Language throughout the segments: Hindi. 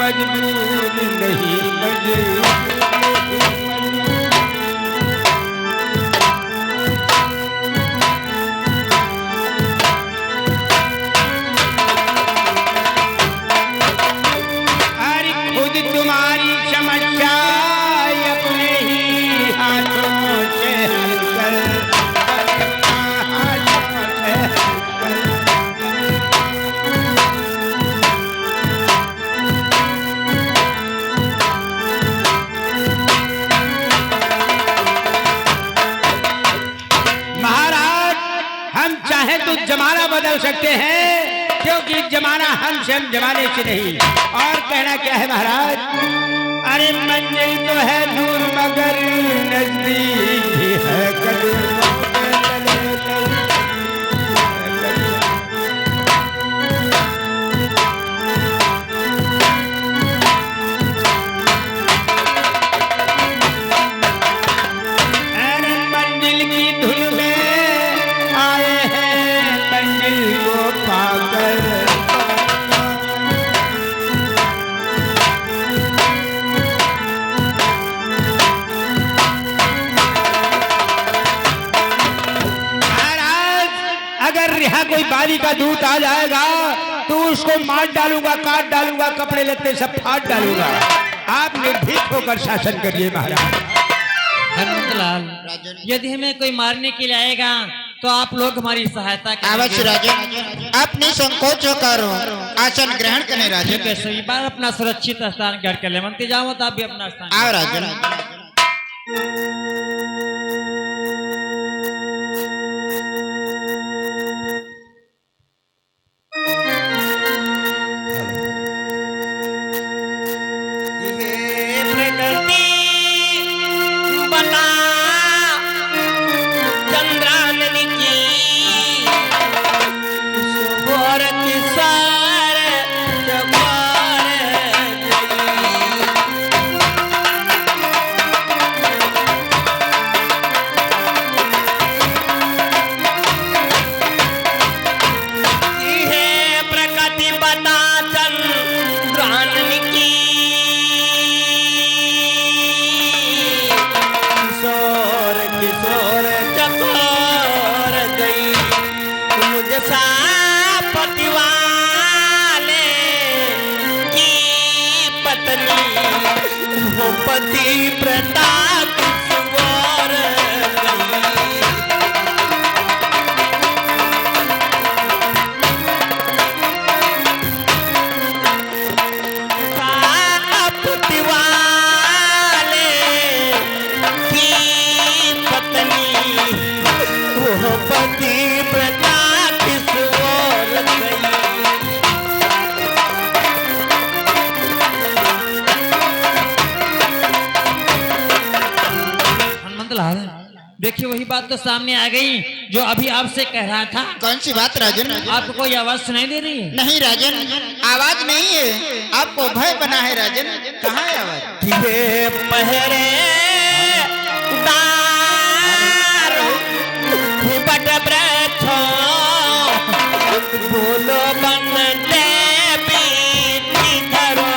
मजबूर नहीं मजबूर। अरे खुद तुम्हारी समस्या अपने ही हाथों से हल कर, हाथों से हल कर। महाराज हम चाहे तो जमाना बदल सकते हैं, क्योंकि जमाना हमसे हम जमाने से नहीं। और कहना क्या है महाराज? अरे मंजिल तो है दूर मगर नजदीक भी है कदम। अरे मंजिल की धुन में आए हैं मंजिल को पाकर। अगर यहाँ कोई बाली का दूत आ जाएगा तो उसको मार डालूंगा, काट डालूंगा, कपड़े लत्ते सब फाड़ डालूंगा। आप निर्भीक होकर शासन करिए महाराज। हनुमंतलाल, यदि हमें कोई मारने के लिए आएगा तो आप लोग हमारी सहायता करेंगे। अवश्य राजन, आप निसंकोच होकर आसन ग्रहण करें राजन। ठीक है, सभी बार अपना सुरक्षित स्थान ग्रहण कर ले। मंत्री जाओ तो आप भी अपना स्थान। आओ राजन। पति प्रताप सुवर सापति वाले की पत्नी वो पति प्रताप सुवर गई। देखिए वही बात तो सामने आ गई जो अभी आपसे कह रहा था। कौन सी बात राजन? आपको कोई आवाज सुनाई दे रही है? नहीं राजन, आवाज नहीं है। आपको भय बना है राजन। कहाँ है आवाज? ये पहरे बट ब्रथो बोलो बन देवी धरो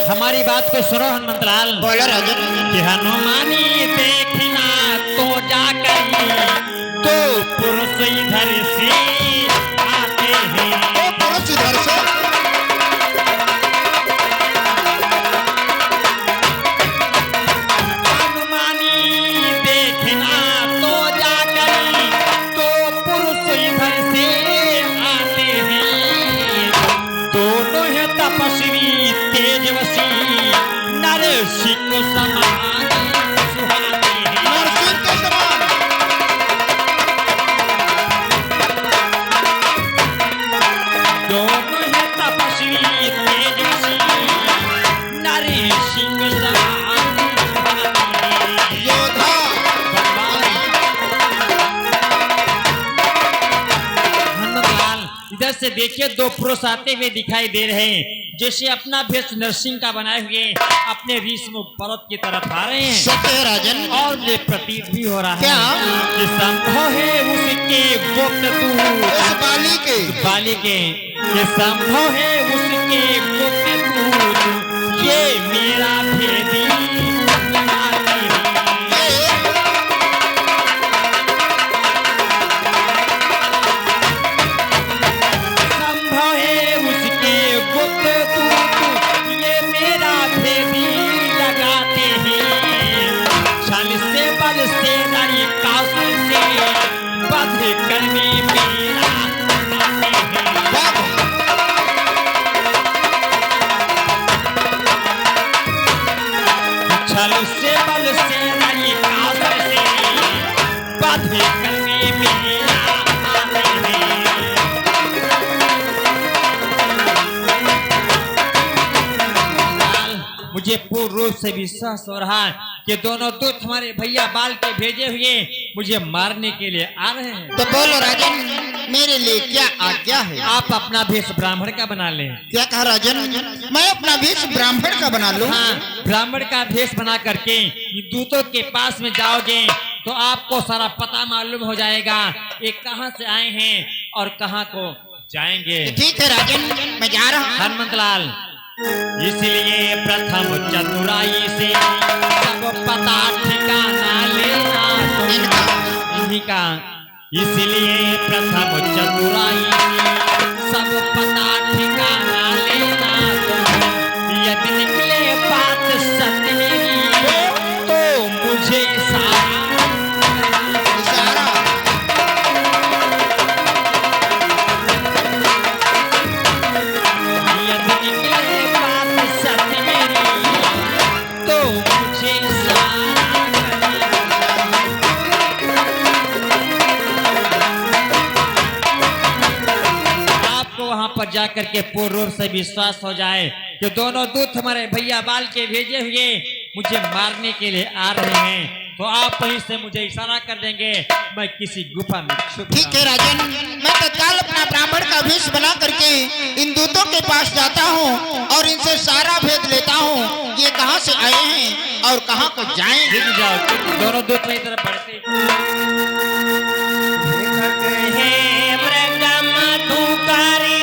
हमारी बात को सुनो हनुमंतलाल। बोलो राजन। कि हनुमानी देखना तो जाकर तो पुरुष इधर से आते हैं। तो पुरुष इधर से तेजवसी नर सिंह समान सुहाते हैं। नरसिंह के समान दोनों है तपस्वी तेजस्वी नर सिंह समान सुहाते हैं। योद्धा हनुमान इधर से देखिए दो पुरुष आते हुए दिखाई दे रहे हैं, जैसे अपना भेष नरसिंह का बनाए हुए अपने ऋषमुख पर्वत की तरफ आ रहे हैं। सत्य है राजन। और मुझे प्रतीत भी हो रहा क्या? है कि संभव है उसके गुप्त इस बाली के बाली के ये संभव है उसके गुप्त दूत ये मेरा भेदी निकालते हैं। संभव है उसके गुप्त दूत ये मेरा भेदी लगाते हैं। छल से बल से नारी कौशल से बध करने मेरा आते हैं। छल से बल से नारी कौशल से बध करने मेरा आते हैं। मुझे पूर्ण रूप से विश्वास हो रहा है कि दोनों दूत हमारे भैया बाल के भेजे हुए मुझे मारने के लिए आ रहे हैं। तो बोलो राजन, मेरे लिए क्या आज्ञा है? आप अपना भेष ब्राह्मण का बना लें। क्या कहा राजन? मैं अपना भेष ब्राह्मण का बना लूं? हाँ, ब्राह्मण का भेष बना करके दूतों के पास में जाओगे तो आपको सारा पता मालूम हो जाएगा ये कहाँ से आए हैं और कहाँ को जाएंगे। ठीक है राजन, मैं जा रहा हूँ। हनुमंत लाल, इसलिए प्रथम चतुराई से सब पता ठिकाना लेना इन्हीं का। इसलिए प्रथम चतुराई से सब पता ठिकाना लेना यदि निकले बात सत्य मेरी तो मुझे इशारा इशारा यदि निकले बात सत्य मेरी तो मुझे इशारा आपको वहां पर जाकर के पूर्ण रूप से विश्वास हो जाए कि दोनों दूत हमारे भैया बाल के भेजे हुए मुझे मारने के लिए आ रहे हैं तो आप वहीं से मुझे इशारा कर देंगे, मैं किसी गुफा में छुप ठीक है राजन, मैं तत्काल अपना ब्राह्मण का भेष बना करके इन दूतों के पास जाता हूँ और इनसे सारा भेद लेता हूँ ये कहाँ से आए हैं और कहाँ को जाएंगे। रुक जाओ, दोनों दूत मेरी तरफ बढ़ते हे मृगम धुकारी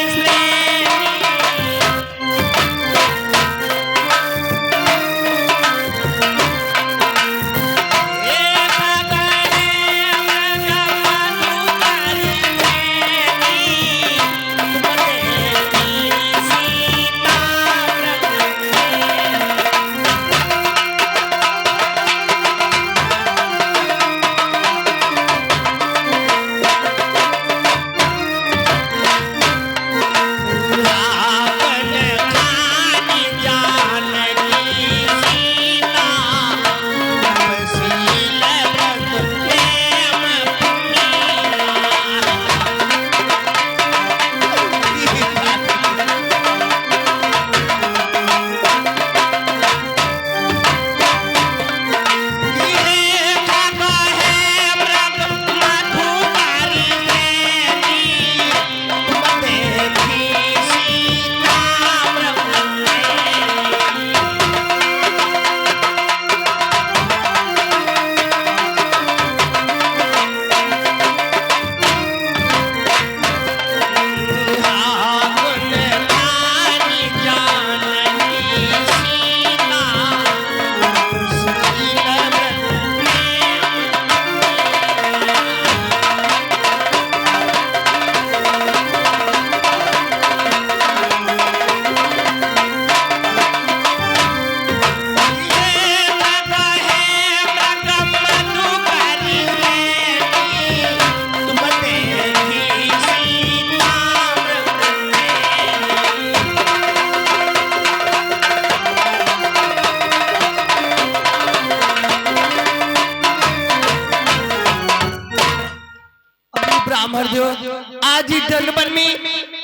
आज ही जनवन में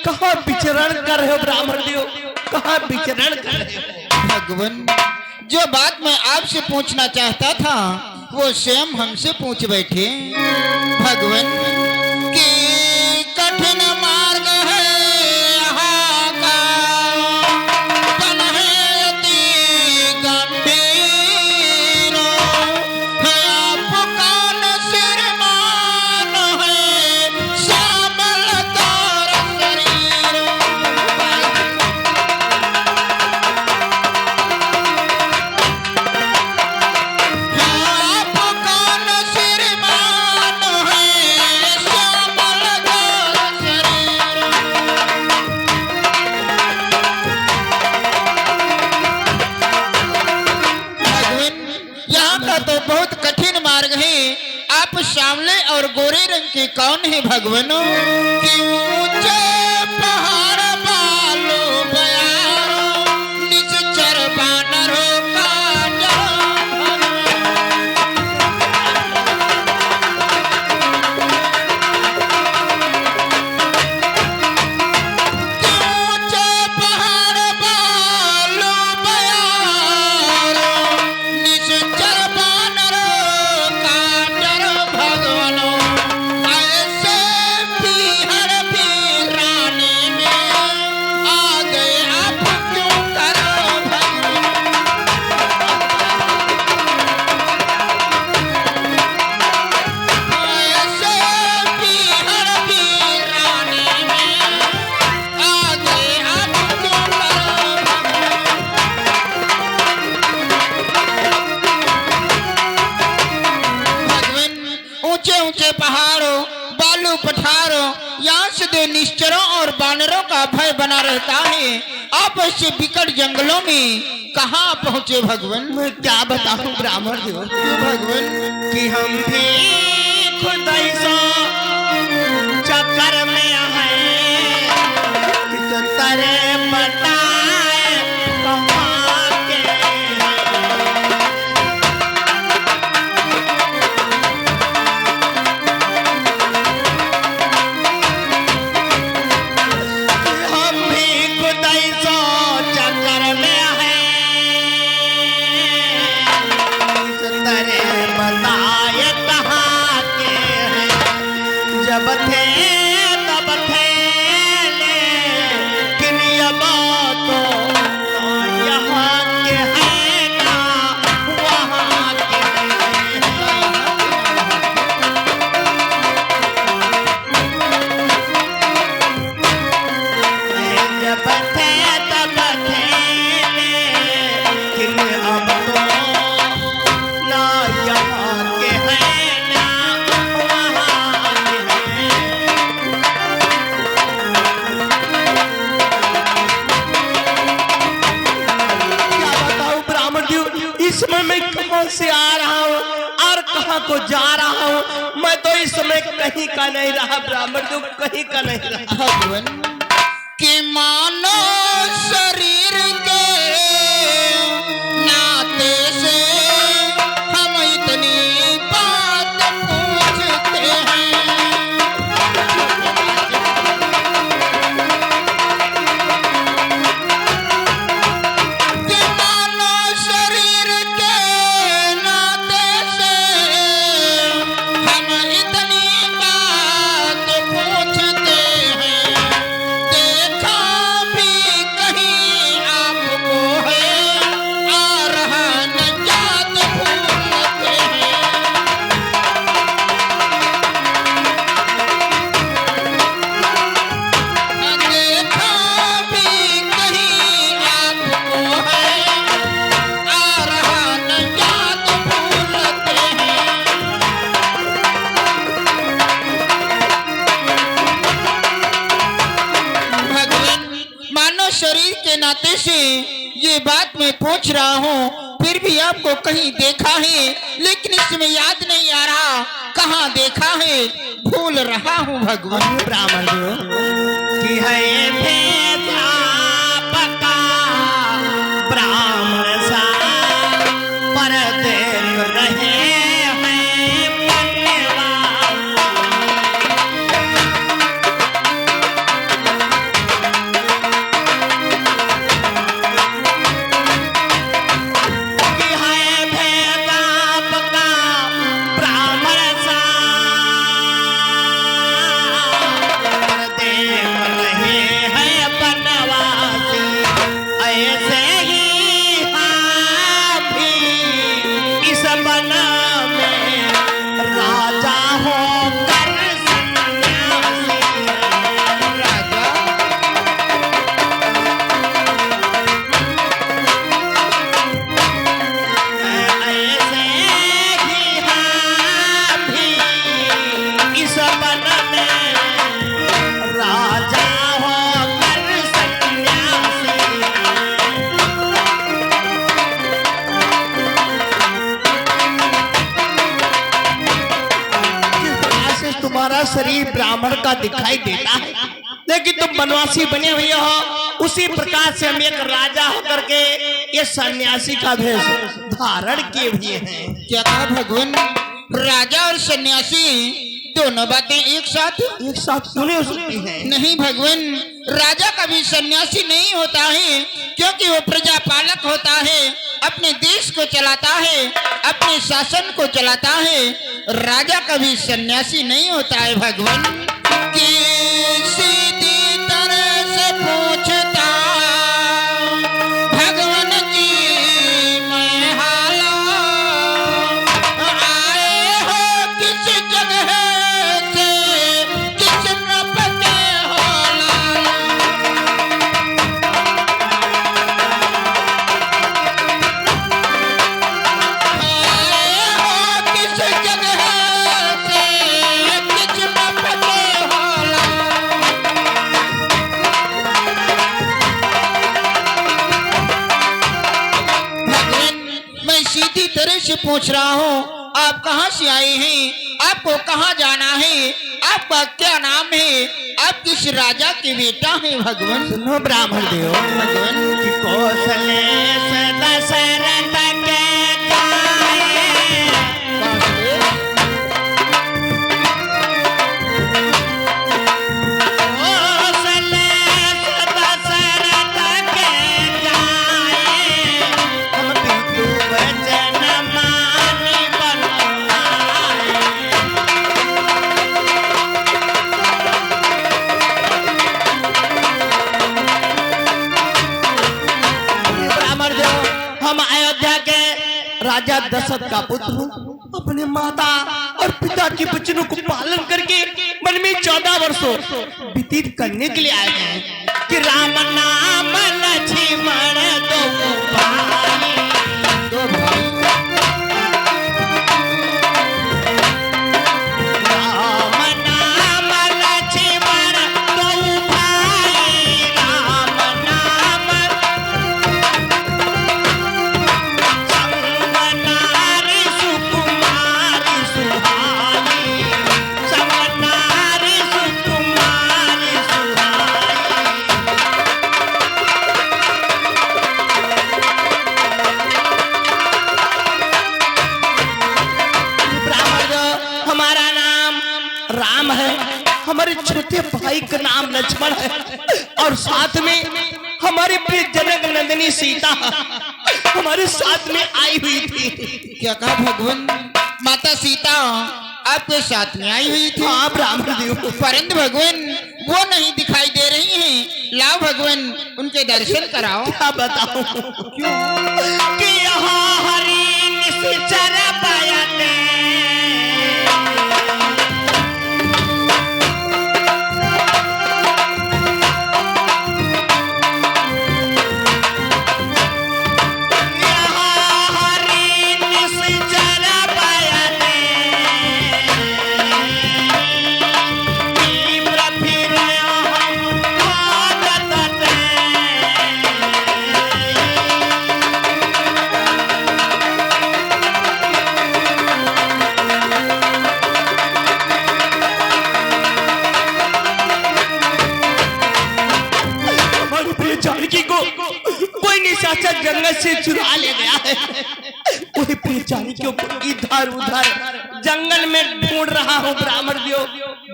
कहाँ विचरण कर रहे हो ब्राह्मण देव, कहाँ विचरण कर रहे हो? भगवान, जो बात मैं आपसे पूछना चाहता था वो स्वयं हमसे पूछ बैठे। भगवान की कठिन मार्ग है यहाँ का, तन है अति गंभीर, है आपका नसीरमान है श्यामल तार शरीर। तो बहुत कठिन मार्ग है। आप श्यामले और गोरे रंग के कौन है भगवान? कि ऊंचे पहाड़ बालो बयारो, निश्चर बानरों का जान। कि ऊंचे पहाड़ बालो बयारो, निश्चर पहाड़ों बालू पठारों यहाँ से दो निश्चरों और बानरों का भय बना रहता है। आप ऐसे विकट जंगलों में कहाँ पहुँचे भगवान? मैं क्या बताऊं ब्राह्मण देव भगवान कि हम भी खुद ऐसा चक्कर में हैं कि तेरे बताए कहाँ के हम भी खुद ऐसा चक्कर में हैं कि तेरे बताए कहाँ के हैं। जब थे तब थे लेकिन अब तो यहाँ के हैं ना वहाँ के हैं। जब थे तब थे लेकिन अब तो ना यहाँ के हैं ना वहाँ के हैं। क्या बताऊं ब्राह्मण देव, इस समय मैं कहाँ से आ रहा हूँ और कहाँ को जा रहा हूँ। मैं तो इस समय कहीं का नहीं रहा ब्राह्मण देव, कहीं का नहीं रहा। भगवान कि मानो शरीर के नाते से हम इतनी बात पूछते हैं। कि मानो शरीर के नाते से हम इतनी बात पूछते हैं। देखा भी कहीं आपको है, आ रहा नजात भूलते हैं। देखा भी कहीं आपको है, आ रहा नजात भूलते हैं। भगवान, मानव शरीर के नाते से ये बात मैं पूछ रहा हूँ, फिर भी आपको कहीं देखा है लेकिन इसमें याद नहीं आ रहा कहाँ देखा है, भूल रहा हूँ भगवान। ब्राह्मण देव कि है भेद आपका ब्राह्मण सा पर देख रहे हैं बनने वाला। शरीर ब्राह्मण का दिखाई देता है, लेकिन तुम बनवासी बने हुए हो। उसी प्रकार से हम एक राजा होकर के ये सन्यासी का भेष धारण किए हुए हैं। क्या कहा भगवान? राजा और सन्यासी दोनों बातें एक साथ क्यों नहीं हो सकती हैं? नहीं भगवान, राजा कभी सन्यासी नहीं होता है, क्योंकि वो प्रजा पालक होता है, अपने देश को चलाता है, अपने शासन को चलाता है। राजा कभी सन्यासी नहीं होता है भगवान। कि सीधी तरह से पूछता भगवान जी मैं हालो, आए हो किस जगह से, किस नभ के हो लालो। आए हो किस जगह से, किस नभ के हो लालो। भगवान, मैं सीधी तरह से पूछ रहा हूँ, आप कहाँ से आए हैं, आपको कहाँ जाना है, आपका क्या नाम है, आप किस राजा के बेटा हैं भगवान? सुनो ब्राह्मण देव, भगवान कि कौशले से दशरथ के जाए, कौशले से दशरथ के जाए, हम पितृ वचन मानि बनुआए। ब्राह्मण देव, हम अयोध्या के राजा दशरथ का पुत्र हूँ। अपने माता और पिता के वचनों को पालन करके मन में 14 वर्षों व्यतीत करने के लिए आए हैं। कि राम नाम लक्ष्मण दो भाई, दो भाई राम नाम लक्ष्मण दो भाई, राम नाम समनारी सुकुमारी सुहाई, समनारी सुकुमारी सुहाई। ब्राह्मण जो, हमारा नाम राम है, हमारे छोटे भाई का नाम लक्ष्मण है, और साथ में हमारी प्रिय जनक नंदिनी सीता हमारे साथ में आई हुई थी। क्या कहा भगवान? माता सीता आपके साथ में आई हुई थी? हाँ ब्राह्मण देव, परंतु भगवान वो नहीं दिखाई दे रही हैं। लाओ भगवान उनके दर्शन कराओ। क्या बताऊं कि यहाँ हरि निश्चर बयते, यहाँ हरि निश्चर बयते, तीव्र फिर हम आदत ते। हमारी प्रिय जानकी को कोई निशाचर जंगल से चुरा ले गया है। वही प्रिय जानकी को इधर उधर जंगल में ढूंढ रहा हूँ ब्राह्मण देव,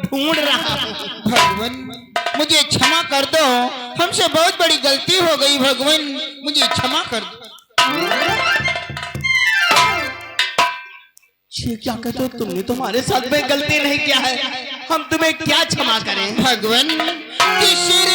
ढूंढ रहा हूँ। भगवान मुझे क्षमा कर दो, हमसे बहुत बड़ी गलती हो गई भगवान, मुझे क्षमा कर दो। ये क्या कहते हो? तुमने तुम्हारे साथ में गलती नहीं किया है, हम तुम्हें क्या क्षमा करें? भगवान कि सिर